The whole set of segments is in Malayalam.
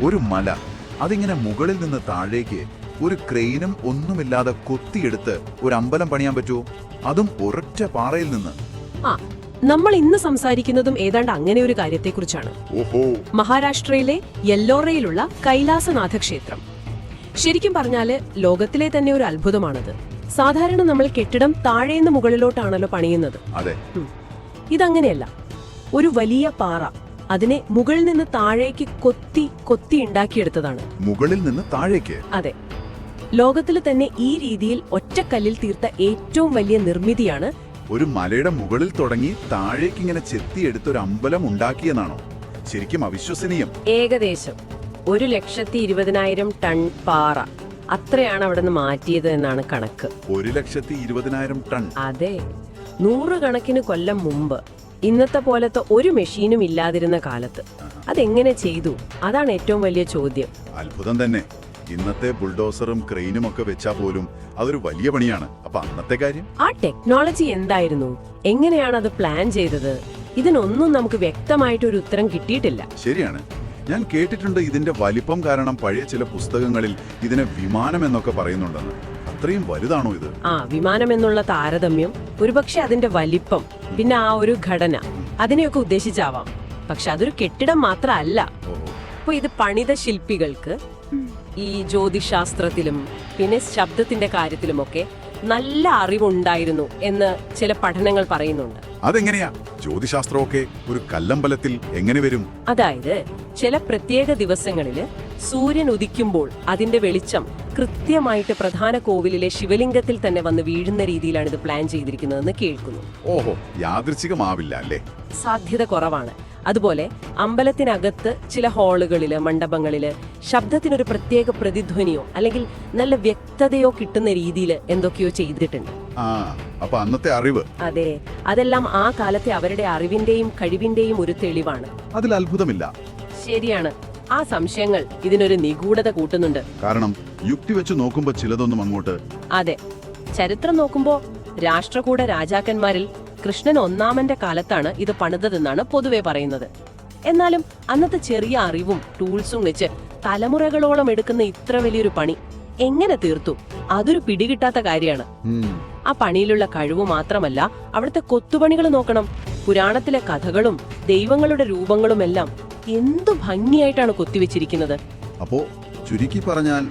ഒരു മല അതിങ്ങനെ മുകളിൽ നിന്ന് താഴേക്ക് ഒരു ക്രെയിനും ഒന്നുമില്ലാതെ കൊത്തിയെടുത്ത് ഒരു അമ്പലം പണിയാൻ പറ്റുമോ? അതും ഒരൊറ്റ പാറയിൽ നിന്ന്. ആ നമ്മൾ ഇന്ന് സംസാരിക്കുന്നതും ഏതാണ്ട് അങ്ങനെ ഒരു കാര്യത്തെക്കുറിച്ചാണ്. ഓഹോ. മഹാരാഷ്ട്രയിലെ യെല്ലോറയിലുള്ള കൈലാസനാഥ ക്ഷേത്രം. ശരിക്കും പറഞ്ഞാല് ലോകത്തിലെ തന്നെ ഒരു അത്ഭുതമാണത്. സാധാരണ നമ്മൾ കെട്ടിടം താഴേന്ന് മുകളിലോട്ടാണല്ലോ പണിയുന്നത്. അതെ. ഇതങ്ങനെയല്ല. ഒരു വലിയ പാറ അതിനെ മുകളിൽ നിന്ന് താഴേക്ക് കൊത്തി കൊത്തി ഉണ്ടാക്കിയെടുത്തതാണ്. മുകളിൽ നിന്ന് താഴേക്ക്? അതെ. ലോകത്തിൽ തന്നെ ഈ രീതിയിൽ ഒറ്റക്കല്ലിൽ തീർത്ത ഏറ്റവും വലിയ നിർമ്മിതിയാണ്. ഒരു മലയുടെ മുകളിൽ തുടങ്ങി താഴേക്ക് ഇങ്ങനെ ചെത്തിയെടുത്ത് ഒരു അമ്പലം ഉണ്ടാക്കിയെന്നാണോ? ശരിക്കും അവിശ്വസനീയം. ഏകദേശം 1,20,000 ടൺ പാറ അത്രയാണ് അവിടെ നിന്ന് മാറ്റിയത് എന്നാണ് കണക്ക്. 1,20,000 ടൺ? അതെ. 100 കണക്കിന് കൊല്ലം മുമ്പ്, ഇന്നത്തെ പോലത്തെ ഒരു മെഷീനും ഇല്ലാതിരുന്ന കാലത്ത് അതെങ്ങനെ ചെയ്തു? അതാണ് ഏറ്റവും വലിയ ചോദ്യം. അത്ഭുതം തന്നെ. ഇന്നത്തെ ബുൾഡോസറും ക്രെയിനും ഒക്കെ വെച്ചാ പോലും അതൊരു വലിയ പണിയാണ്. അപ്പൊ അന്നത്തെ കാര്യം? ആ ടെക്നോളജി എന്തായിരുന്നു? എങ്ങനെയാണ് അത് പ്ലാൻ ചെയ്തത്? ഇതിനൊന്നും നമുക്ക് വ്യക്തമായിട്ടൊരു ഉത്തരം കിട്ടിയിട്ടില്ല. ശരിയാണ്. ഞാൻ കേട്ടിട്ടുണ്ട് ഇതിന്റെ വലിപ്പം കാരണം പഴയ ചില പുസ്തകങ്ങളിൽ ഇതിനെ വിമാനം എന്നൊക്കെ പറയുന്നുണ്ടെന്ന്. അത്രയും വലുതാണോ ഇത്? വിമാനം എന്നുള്ള താരതമ്യം ഒരുപക്ഷെ അതിന്റെ വലിപ്പം, പിന്നെ ആ ഒരു ഘടന, അതിനെയൊക്കെ ഉദ്ദേശിച്ചാവാം. പക്ഷെ അതൊരു കെട്ടിടം മാത്രമല്ല. അപ്പൊ ഇത് പണിത ശില്പികൾക്ക് ഈ ജ്യോതിശാസ്ത്രത്തിലും പിന്നെ ശബ്ദത്തിന്റെ കാര്യത്തിലുമൊക്കെ നല്ല അറിവുണ്ടായിരുന്നു എന്ന് ചില പഠനങ്ങൾ പറയുന്നുണ്ട്. അതെങ്ങനെയാ? ജ്യോതിശാസ്ത്രമൊക്കെ ഒരു കല്ലമ്പലത്തിൽ എങ്ങനെ വരും? അതായത് ചില പ്രത്യേക ദിവസങ്ങളില് സൂര്യൻ ഉദിക്കുമ്പോൾ അതിന്റെ വെളിച്ചം കൃത്യമായിട്ട് പ്രധാന കോവിലിലെ ശിവലിംഗത്തിൽ തന്നെ വന്ന് വീഴുന്ന രീതിയിലാണ് ഇത് പ്ലാൻ ചെയ്തിരിക്കുന്നതെന്ന് കേൾക്കുന്നു. ഓഹോ, യാദൃച്ഛികമാവില്ല അല്ലേ? സാധ്യത കുറവാണ്. അതുപോലെ അമ്പലത്തിനകത്ത് ചില ഹാളുകളില്, മണ്ഡപങ്ങളില് ശബ്ദത്തിനൊരു പ്രത്യേക പ്രതിധ്വനിയോ അല്ലെങ്കിൽ നല്ല വ്യക്തതയോ കിട്ടുന്ന രീതിയിൽ എന്തൊക്കെയോ ചെയ്തിട്ടുണ്ട്. അപ്പൊ അന്നത്തെ അറിവ്? അതെ. അതെല്ലാം ആ കാലത്തെ അവരുടെ അറിവിന്റെയും കഴിവിന്റെയും ഒരു തെളിവാണ്. അതിൽ അത്ഭുതമില്ല. ശരിയാണ്. ആ സംശയങ്ങൾ ഇതിനൊരു നിഗൂഢത കൂട്ടുന്നുണ്ട്. കാരണം യുക്തി വെച്ച് നോക്കുമ്പോ ചിലതൊന്നും അങ്ങോട്ട്. അതെ. ചരിത്രം നോക്കുമ്പോ രാഷ്ട്രകൂട രാജാക്കന്മാരിൽ കൃഷ്ണൻ 1-ാമന്റെ കാലത്താണ് ഇത് പണിതതെന്നാണ് പൊതുവെ പറയുന്നത്. എന്നാലും അന്നത്തെ ചെറിയ അറിവും ടൂൾസും വെച്ച് തലമുറകളോളം എടുക്കുന്ന ഇത്ര വലിയൊരു പണി എങ്ങനെ തീർത്തു? അതൊരു പിടികിട്ടാത്ത കാര്യമാണ്. ആ പണിയിലുള്ള കഴിവ് മാത്രമല്ല, അവിടുത്തെ കൊത്തുപണികൾ നോക്കണം. പുരാണത്തിലെ കഥകളും ദൈവങ്ങളുടെ രൂപങ്ങളുമെല്ലാം എന്തു ഭംഗിയായിട്ടാണ് കൊത്തിവെച്ചിരിക്കുന്നത്. അപ്പോ ചുരുക്കി പറഞ്ഞാൽ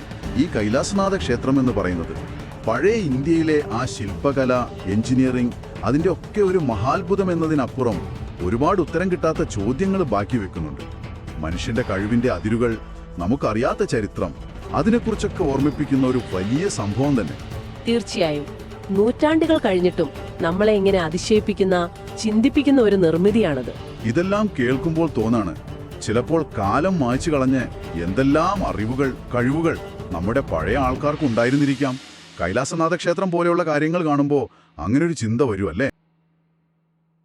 ഈ കൈലാസനാഥ ക്ഷേത്രം എന്ന് പറയുന്നത് പഴയ ഇന്ത്യയിലെ ആ ശില്പകല, എഞ്ചിനീയറിംഗ്, അതിന്റെ ഒക്കെ ഒരു മഹാത്ഭുതം എന്നതിനപ്പുറം ഒരുപാട് ഉത്തരം കിട്ടാത്ത ചോദ്യങ്ങൾ ബാക്കി വെക്കുന്നുണ്ട്. മനുഷ്യന്റെ കഴിവിന്റെ അതിരുകൾ, നമുക്കറിയാത്ത ചരിത്രം, അതിനെക്കുറിച്ചൊക്കെ ഓർമ്മിപ്പിക്കുന്ന ഒരു വലിയ സംഭവം തന്നെ. തീർച്ചയായും. നൂറ്റാണ്ടുകൾ കഴിഞ്ഞിട്ടും നമ്മളെ ഇങ്ങനെ അതിശയിപ്പിക്കുന്ന, ചിന്തിപ്പിക്കുന്ന ഒരു നിർമ്മിതിയാണത്. ഇതെല്ലാം കേൾക്കുമ്പോൾ തോന്നാണ്, ചിലപ്പോൾ കാലം മായ്ച്ചു കളഞ്ഞ് എന്തെല്ലാം അറിവുകൾ, കഴിവുകൾ നമ്മുടെ പഴയ ആൾക്കാർക്ക് ഉണ്ടായിരുന്നിരിക്കാം. കൈലാസനാഥ ക്ഷേത്രം പോലെയുള്ള കാര്യങ്ങൾ കാണുമ്പോൾ അങ്ങനെ ഒരു ചിന്ത വരുമല്ലേ?